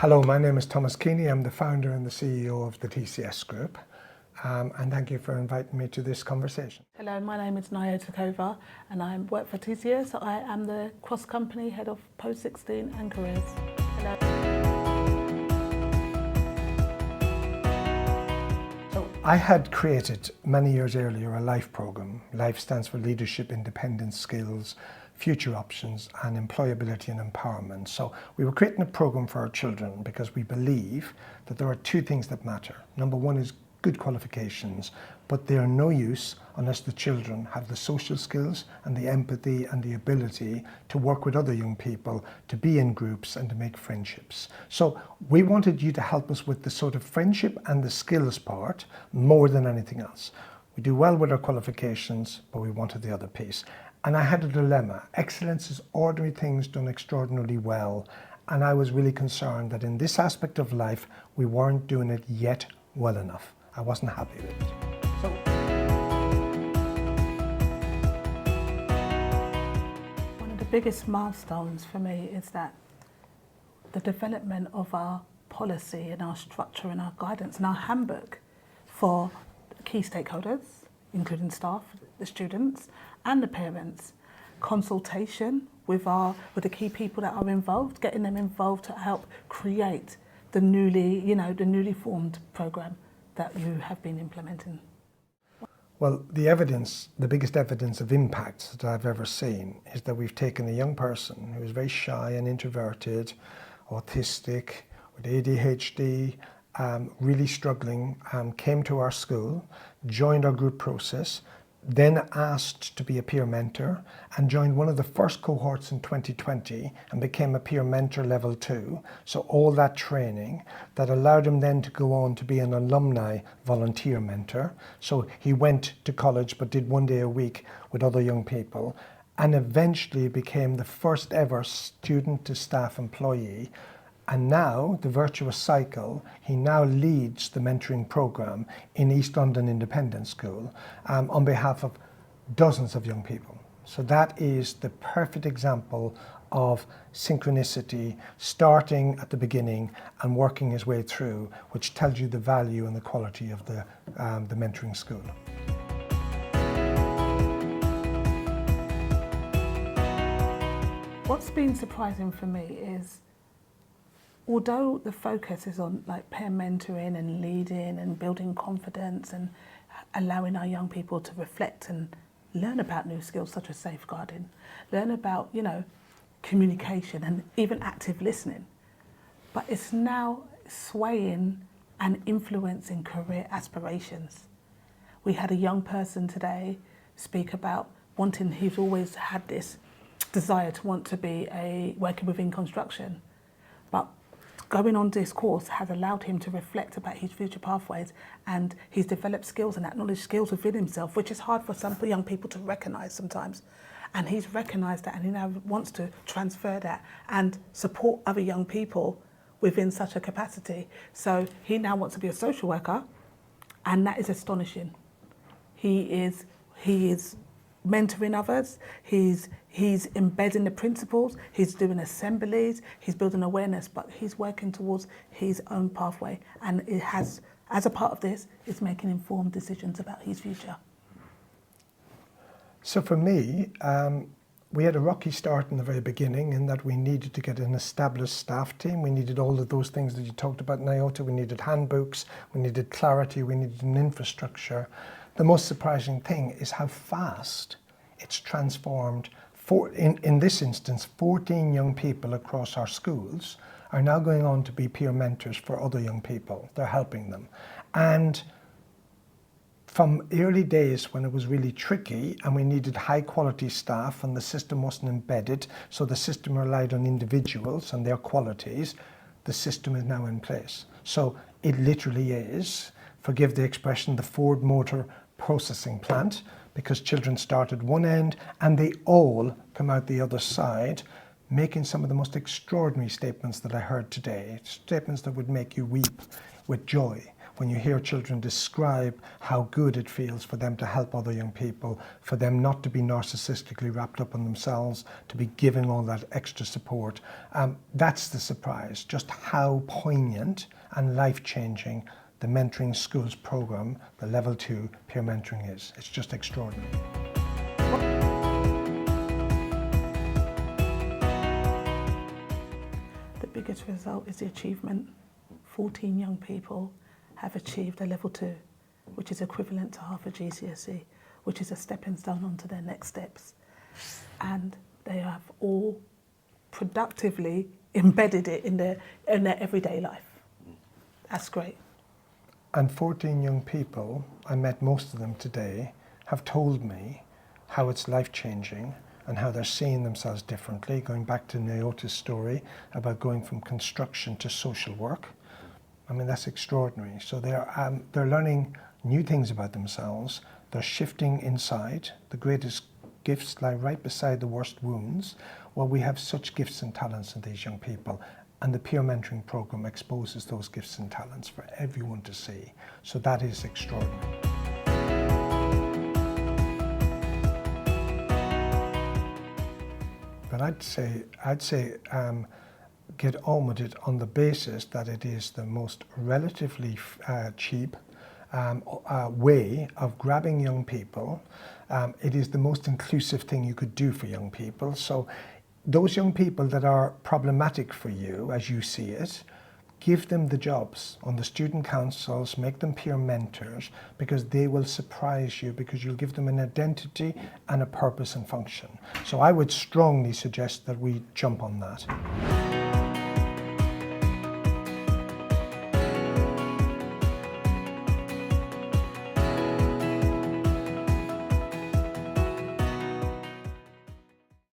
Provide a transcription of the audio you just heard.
Hello, my name is Thomas Keeney. I'm the founder and the CEO of the TCES Group. And thank you for inviting me to this conversation. Hello, my name is Naya Takova and I work for TCES. I am the cross-company head of post-16 and careers. Hello. So I had created many years earlier a LIFE program. LIFE stands for Leadership, Independence, Skills, Future Options and Employability and Empowerment. So we were creating a program for our children because we believe that there are two things that matter. Number one is good qualifications, but they are no use unless the children have the social skills and the empathy and the ability to work with other young people, to be in groups and to make friendships. So we wanted you to help us with the sort of friendship and the skills part more than anything else. We do well with our qualifications, but we wanted the other piece. And I had a dilemma. Excellence is ordinary things done extraordinarily well. And I was really concerned that in this aspect of life, we weren't doing it yet well enough. I wasn't happy with it. So, one of the biggest milestones for me is that the development of our policy and our structure and our guidance and our handbook for key stakeholders, including staff, the students and the parents, consultation with the key people that are involved, getting them involved to help create the newly formed programme that you have been implementing. Well, the biggest evidence of impact that I've ever seen is that we've taken a young person who is very shy and introverted, autistic, with ADHD, really struggling, came to our school, joined our group process, then asked to be a peer mentor and joined one of the first cohorts in 2020 and became a peer mentor level 2. So all that training that allowed him then to go on to be an alumni volunteer mentor. So he went to college but did 1 day a week with other young people and eventually became the first ever student to staff employee. And now, the virtuous cycle, he now leads the mentoring program in East London Independent School on behalf of dozens of young people. So that is the perfect example of synchronicity, starting at the beginning and working his way through, which tells you the value and the quality of the mentoring school. What's been surprising for me is, although the focus is on like peer mentoring and leading and building confidence and allowing our young people to reflect and learn about new skills such as safeguarding, learn about, communication and even active listening, but it's now swaying and influencing career aspirations. We had a young person today speak about he's always had this desire to want to be working within construction, but going on this course has allowed him to reflect about his future pathways, and he's developed skills and acknowledged skills within himself, which is hard for some young people to recognise sometimes. And he's recognised that and he now wants to transfer that and support other young people within such a capacity. So he now wants to be a social worker, and that is astonishing. He is mentoring others, he's embedding the principles, he's doing assemblies, he's building awareness, but he's working towards his own pathway, and it has, as a part of this, is making informed decisions about his future. So for me, we had a rocky start in the very beginning in that we needed to get an established staff team. We needed all of those things that you talked about, Nyota. We needed handbooks, we needed clarity, we needed an infrastructure. The most surprising thing is how fast it's transformed. In this instance, 14 young people across our schools are now going on to be peer mentors for other young people. They're helping them. And from early days when it was really tricky and we needed high quality staff and the system wasn't embedded, so the system relied on individuals and their qualities, the system is now in place. So it literally is, forgive the expression, the Ford Motor processing plant, because children start at one end and they all come out the other side, making some of the most extraordinary statements that I heard today, statements that would make you weep with joy when you hear children describe how good it feels for them to help other young people, for them not to be narcissistically wrapped up in themselves, to be giving all that extra support. That's the surprise, just how poignant and life-changing the Mentoring Schools program, the Level 2 peer mentoring is. It's just extraordinary. The biggest result is the achievement. 14 young people have achieved a Level 2, which is equivalent to half a GCSE, which is a stepping stone onto their next steps. And they have all productively embedded it in their everyday life. That's great. And 14 young people, I met most of them today, have told me how it's life-changing and how they're seeing themselves differently, going back to Naota's story about going from construction to social work. I mean, that's extraordinary. So they're learning new things about themselves. They're shifting inside. The greatest gifts lie right beside the worst wounds. Well, we have such gifts and talents in these young people. And the peer mentoring program exposes those gifts and talents for everyone to see. So that is extraordinary. But I'd say get on with it on the basis that it is the most relatively cheap way of grabbing young people. It is the most inclusive thing you could do for young people. So those young people that are problematic for you, as you see it, give them the jobs on the student councils, make them peer mentors, because they will surprise you, because you'll give them an identity and a purpose and function. So I would strongly suggest that we jump on that.